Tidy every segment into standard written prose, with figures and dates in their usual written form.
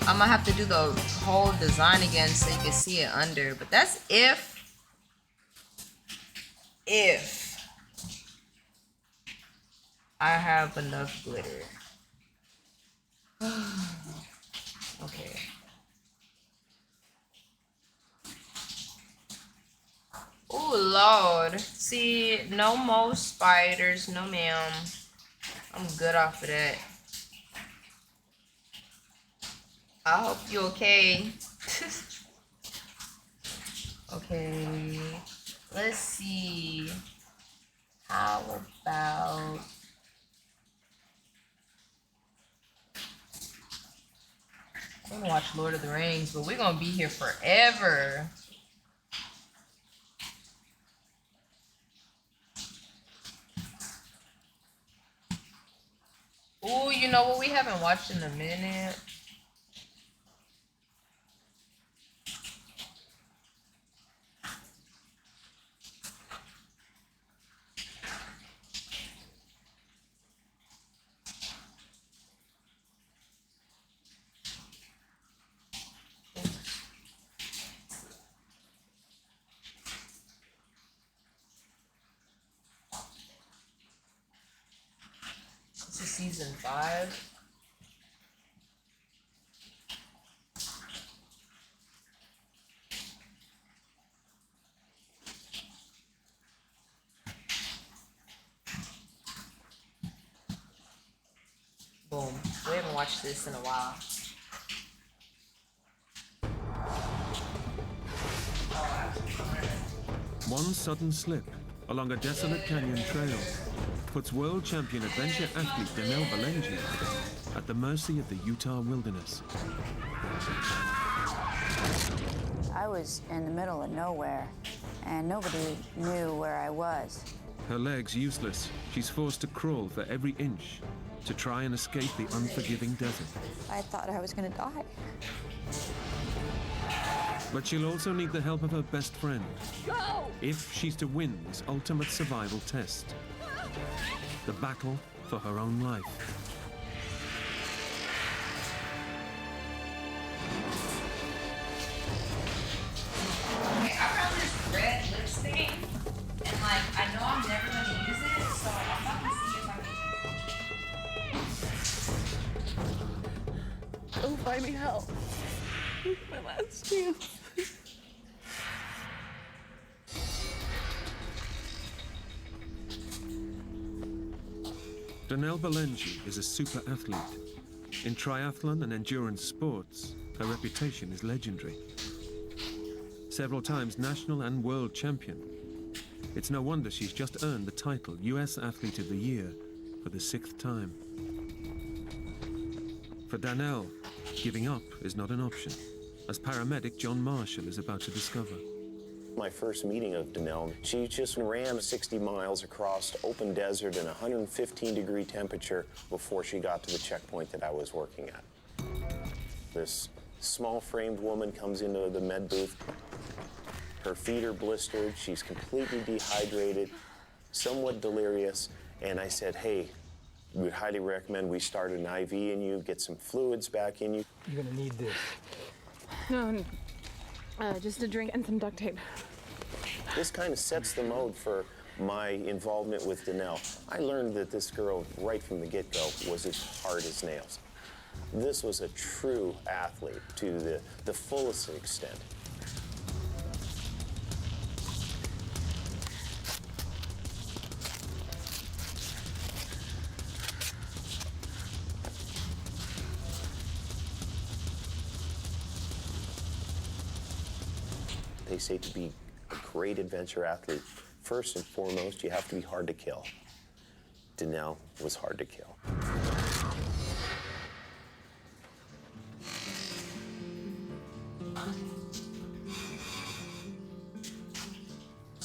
I'm gonna have to do the whole design again so you can see it under. But that's if I have enough glitter. Okay. Oh Lord. See, no more spiders, no ma'am. I'm good off of that. I hope you're okay. Okay. Let's see. How about I'm gonna watch Lord of the Rings, but we're gonna be here forever. Oh, you know what we haven't watched in a minute? This is season 5. Boom. We haven't watched this in a while. One sudden slip along a desolate canyon trail puts world champion adventure athlete Danelle Balenji at the mercy of the Utah wilderness. I was in the middle of nowhere, and nobody knew where I was. Her legs useless, she's forced to crawl for every inch to try and escape the unforgiving desert. I thought I was gonna die. But she'll also need the help of her best friend if she's to win this ultimate survival test. The battle for her own life. Okay, I found this red lipstick, and like I know I'm never gonna use it, so I'm about to see if I can. Oh, find me help. My last chance. Danelle Balenji is a super athlete. In triathlon and endurance sports, her reputation is legendary. Several times national and world champion. It's no wonder she's just earned the title US Athlete of the Year for the 6th time. For Danelle, giving up is not an option, as paramedic John Marshall is about to discover. My first meeting of Danelle, she just ran 60 miles across open desert in 115-degree temperature before she got to the checkpoint that I was working at. This small-framed woman comes into the med booth. Her feet are blistered. She's completely dehydrated, somewhat delirious. And I said, hey, we highly recommend we start an IV in you, get some fluids back in you. You're gonna need this. No, just a drink and some duct tape. This kind of sets the mode for my involvement with Danelle. I learned that this girl, right from the get-go, was as hard as nails. This was a true athlete to the fullest extent. They say to be a great adventure athlete, first and foremost, you have to be hard to kill. Danelle was hard to kill.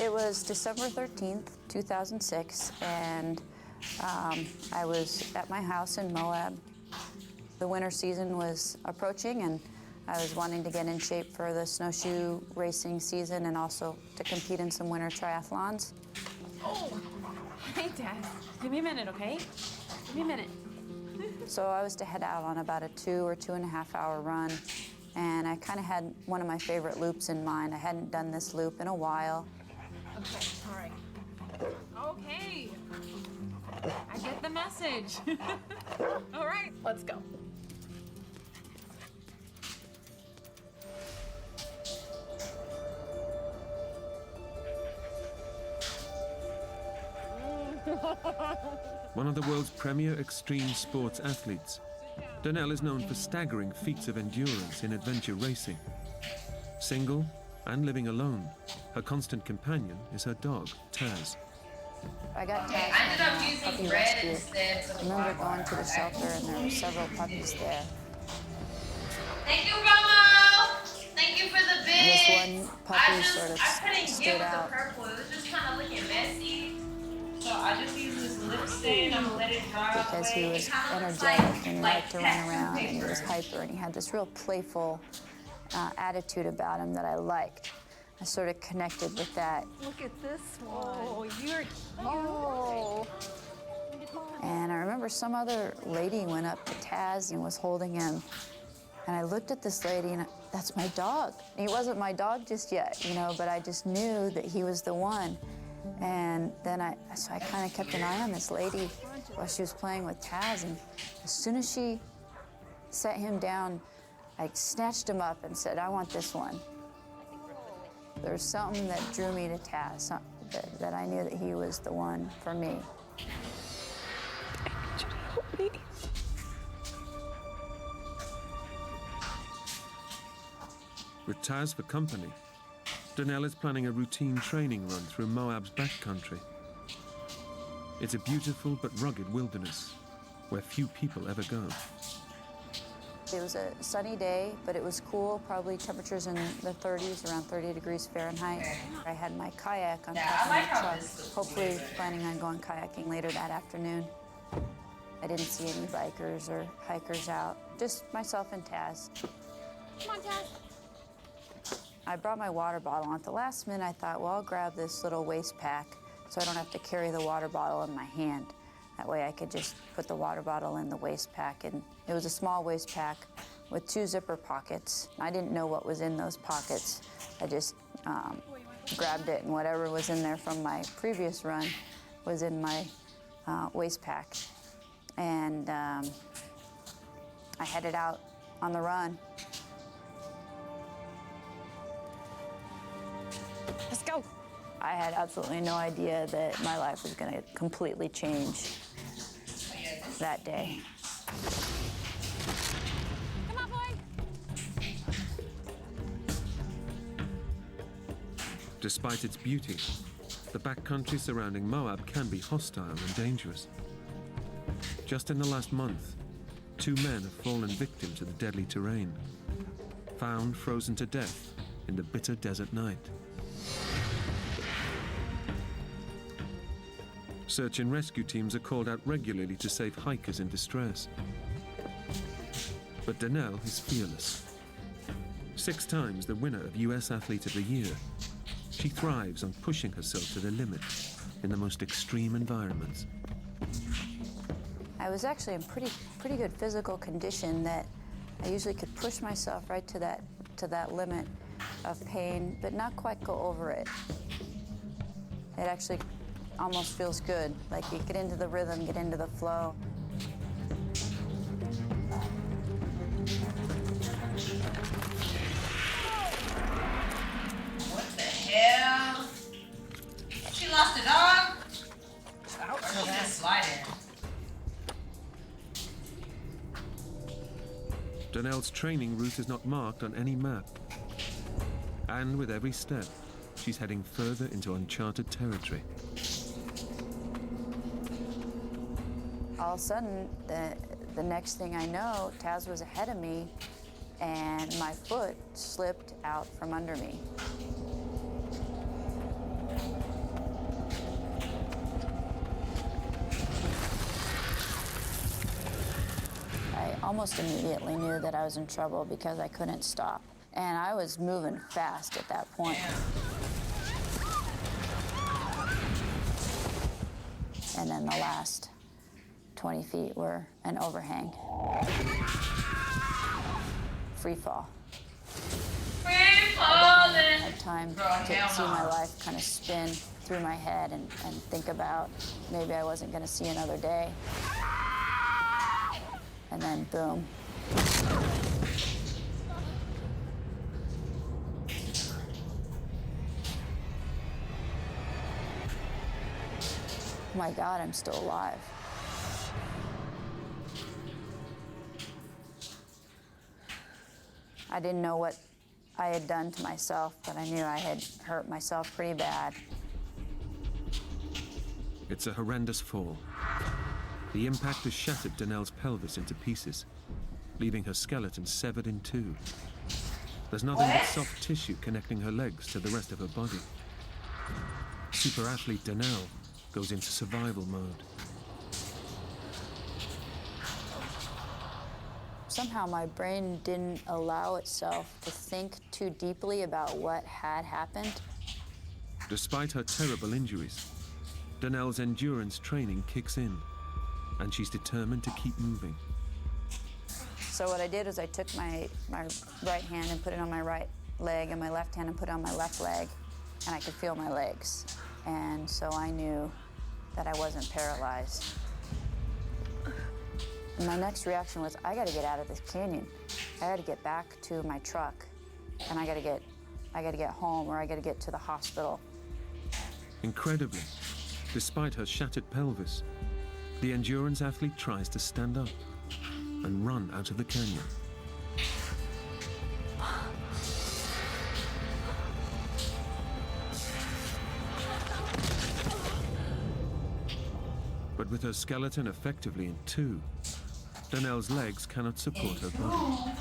It was December 13th, 2006, and I was at my house in Moab. The winter season was approaching, and I was wanting to get in shape for the snowshoe racing season and also to compete in some winter triathlons. Oh, hey, Dad. Give me a minute, okay? Give me a minute. So I was to head out on about a 2 or 2.5 hour run, and I kind of had one of my favorite loops in mind. I hadn't done this loop in a while. Okay, all right. Okay. I get the message. All right, let's go. One of the world's premier extreme sports athletes, Donnell is known for staggering feats of endurance in adventure racing. Single and living alone, her constant companion is her dog, Taz. I got Okay, Taz I ended up from using puppy red rescue. instead for I the remember water going to the bottle, shelter okay? and there were several puppies there. Thank you, Romo! Thank you for the bid! This one puppy sort of I couldn't stood get with out. the purple. It was just kind of looking messy. So I just used this lip stain. I'm gonna let it dry all the Because way. he was It kinda looks energetic and like liked to run tattoo around, and he was paper. hyper, and he had this real playful attitude about him that I liked. I sort of connected with that. Look at this one. Oh, you're cute. Oh. And I remember some other lady went up to Taz and was holding him. And I looked at this lady, and that's my dog. He wasn't my dog just yet, you know, but I just knew that he was the one. And then I kind of kept an eye on this lady while she was playing with Taz. And as soon as she set him down, I snatched him up and said, I want this one. There was something that drew me to Taz, that I knew that he was the one for me. With Taz for company, Donnell is planning a routine training run through Moab's backcountry. It's a beautiful but rugged wilderness where few people ever go. It was a sunny day, but it was cool, probably temperatures in the 30s, around 30 degrees Fahrenheit. I had my kayak on Yeah, top I of like my how truck, this looks hopefully weird. planning on going kayaking later that afternoon. I didn't see any bikers or hikers out, just myself and Taz. Come on, Taz. I brought my water bottle. At the last minute, I thought, well, I'll grab this little waist pack so I don't have to carry the water bottle in my hand. That way I could just put the water bottle in the waist pack. And it was a small waist pack with 2 zipper pockets. I didn't know what was in those pockets. I just grabbed it, and whatever was in there from my previous run was in my waist pack. And I headed out on the run. Let's go. I had absolutely no idea that my life was going to completely change that day. Come on, boy. Despite its beauty, the backcountry surrounding Moab can be hostile and dangerous. Just in the last month, 2 men have fallen victim to the deadly terrain, found frozen to death in the bitter desert night. Search and rescue teams are called out regularly to save hikers in distress. But Donnell is fearless. 6 times the winner of US Athlete of the Year, she thrives on pushing herself to the limit in the most extreme environments. I was actually in pretty good physical condition that I usually could push myself right to that limit of pain, but not quite go over it. It actually almost feels good, like you get into the rhythm, get into the flow. What the hell? She lost a dog? Or she just sliding? Donnell's training route is not marked on any map. And with every step, she's heading further into uncharted territory. All of a sudden, the next thing I know, Taz was ahead of me, and my foot slipped out from under me. I almost immediately knew that I was in trouble because I couldn't stop. And I was moving fast at that point. And then the last 20 feet were an overhang. Free fall. Free falling. I had time Bro, to hell see no. my life kind of spin through my head and think about maybe I wasn't going to see another day. And then boom. Oh my God, I'm still alive. I didn't know what I had done to myself, but I knew I had hurt myself pretty bad. It's a horrendous fall. The impact has shattered Danelle's pelvis into pieces, leaving her skeleton severed in two. There's nothing but soft tissue connecting her legs to the rest of her body. Super athlete Danelle goes into survival mode. Somehow my brain didn't allow itself to think too deeply about what had happened. Despite her terrible injuries, Danelle's endurance training kicks in, and she's determined to keep moving. So what I did was I took my right hand and put it on my right leg, and my left hand and put it on my left leg, and I could feel my legs. And so I knew that I wasn't paralyzed. And my next reaction was, I gotta get out of this canyon. I gotta get back to my truck, and I gotta get home, or I gotta get to the hospital. Incredibly, despite her shattered pelvis, the endurance athlete tries to stand up and run out of the canyon. But with her skeleton effectively in two, Danelle's legs cannot support her body.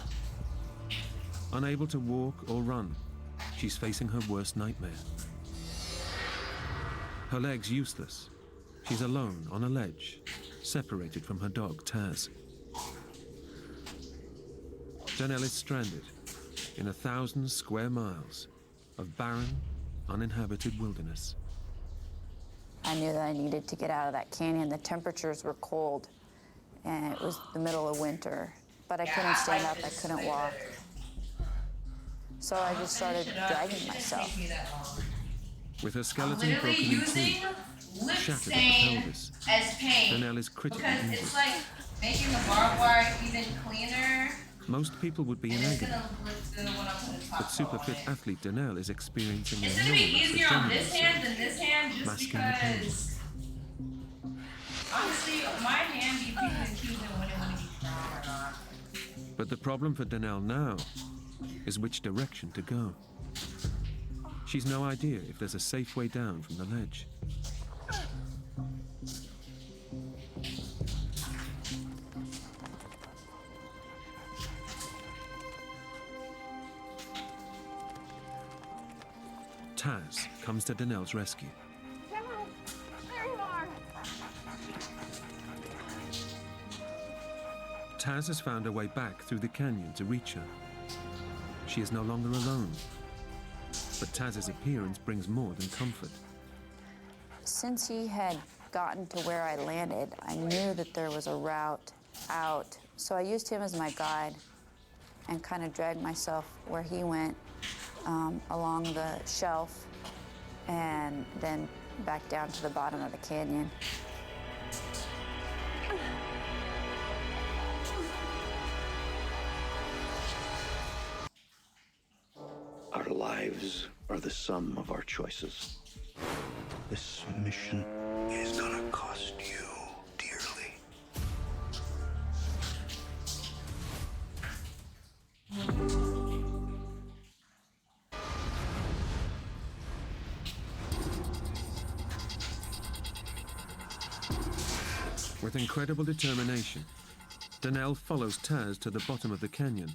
Unable to walk or run, she's facing her worst nightmare. Her legs useless, she's alone on a ledge, separated from her dog, Taz. Danelle is stranded in 1,000 square miles of barren, uninhabited wilderness. I knew that I needed to get out of that canyon. The temperatures were cold, and it was the middle of winter, but I couldn't stand up, I couldn't walk. So I just started dragging myself. With her skeleton Literally broken in using two, lip shattered at the stain pelvis, as paint. Danelle is critically Because injured. it's like making the barbed wire even cleaner. Most people would be in And it's agony, gonna look good when I put a top but super coat on fit it. athlete Danelle is experiencing It's a gonna be enormous easier on this adrenaline hand surge, than this hand just masking the pain. because honestly my hand be picking and choosing when it wanna be strong or not. But the problem for Danelle now is which direction to go. She's no idea if there's a safe way down from the ledge. Taz comes to Danelle's rescue. Dad, there you are. Taz has found her way back through the canyon to reach her. She is no longer alone, but Taz's appearance brings more than comfort. Since he had gotten to where I landed, I knew that there was a route out. So I used him as my guide and kind of dragged myself where he went, along the shelf and then back down to the bottom of the canyon. Our lives are the sum of our choices. This mission is gonna cost you dearly. With incredible determination, Danelle follows Taz to the bottom of the canyon